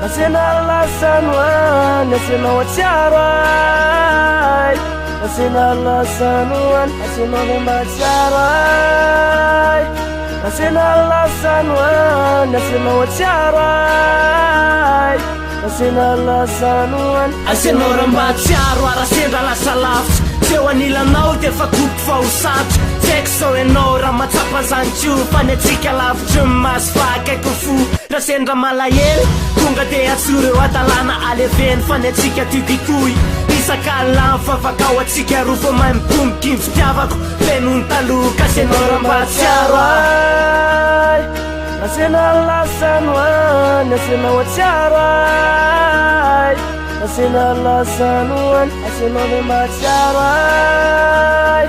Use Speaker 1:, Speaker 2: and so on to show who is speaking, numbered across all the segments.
Speaker 1: Nasina lasanuan, nasina wacharai. Nasina lasanuan, nasina wacharai. Nasina lasanuan, nasina wacharai. Nasina lasanuan,
Speaker 2: nasina wacharai. Nasina lasalafs, sewanila nau te fakuk fausat. Sexo enora matsapa zanchu, panetika lavchu mas faka kufu. Rasendra malayel, kunga de atsuru atalana aleven fanetika tikikui. Isakala fafakawatsika rufo mampum kimftiavako penun talu kasenora wacharai.
Speaker 1: Nasina lasanuan, nasina wacharai. Nasina lasanuan, nasina wacharai.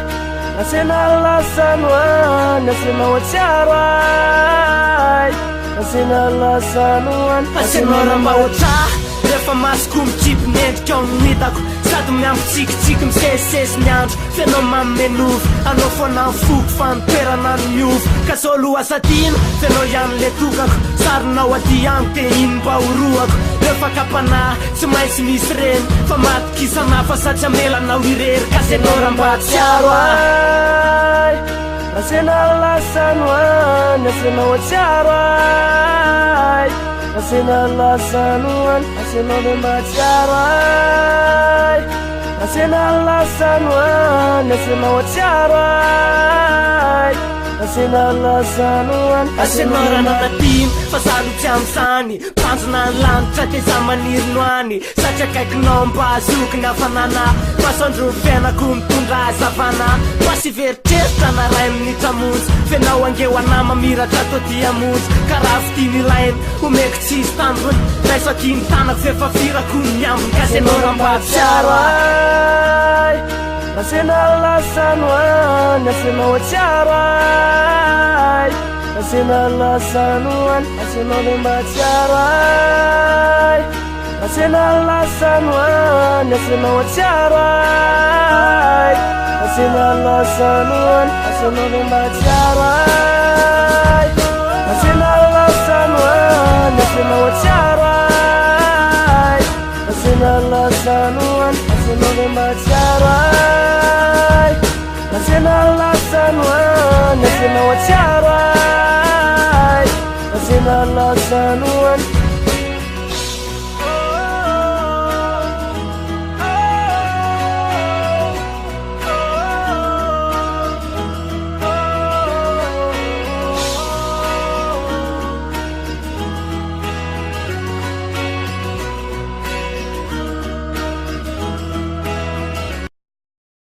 Speaker 1: Nasina lasanuan, nasina wacharai. Nasina lasanuan,
Speaker 2: nasina wacharai. Refa maskum chip net kong nitako. Sado miampitsikitsika misesesy ny andro. Fenao mamenovy, anao foana foko fantoerana ny miovy. Ka zao loha asatina, fenao ihany le tokako. Sarinao aty any te iny mba horoako. Refa kapanahy, tsy maintsy misy reny. Fa matokisana fa satria melanao irery. Ka senora mba tsiaro
Speaker 1: ai. Nasina lasanuan, nasina wacharai. Nasina lasanuan, nasina wacharai. Nasina lasanuan, nasina wacharai. Nasina lasanuan,
Speaker 2: nasina nanatin, fasalo tsy am'sany. Panjona ny lanitra te za maniry noany. Satria kaikinao mba azoky ny hafanana. Masondro fiainako mitondra hazavana. Masy veritreritra na ray amin'ny tramonjy. Fenao angeo ana mamiratra to dia monjy. Karaha fitiny ilainy, omeko tsisy tandrony. Raiso akiny tanako fefa firako ny ambiny. Ka senora mba tsiaro
Speaker 1: ai. Nasina lasanuan, nasina wacharai. Nasina lasanuan, nasina wacharai. Nasina lasanuan, nasina wacharai. Nasina lasanuan, nasina wacharai. Nasina lasanuan, nasina wacharai. Nasina lasanuan, nasina wacharai. Nasina lasanuan, nasina wacharai. Nasina lasanuan.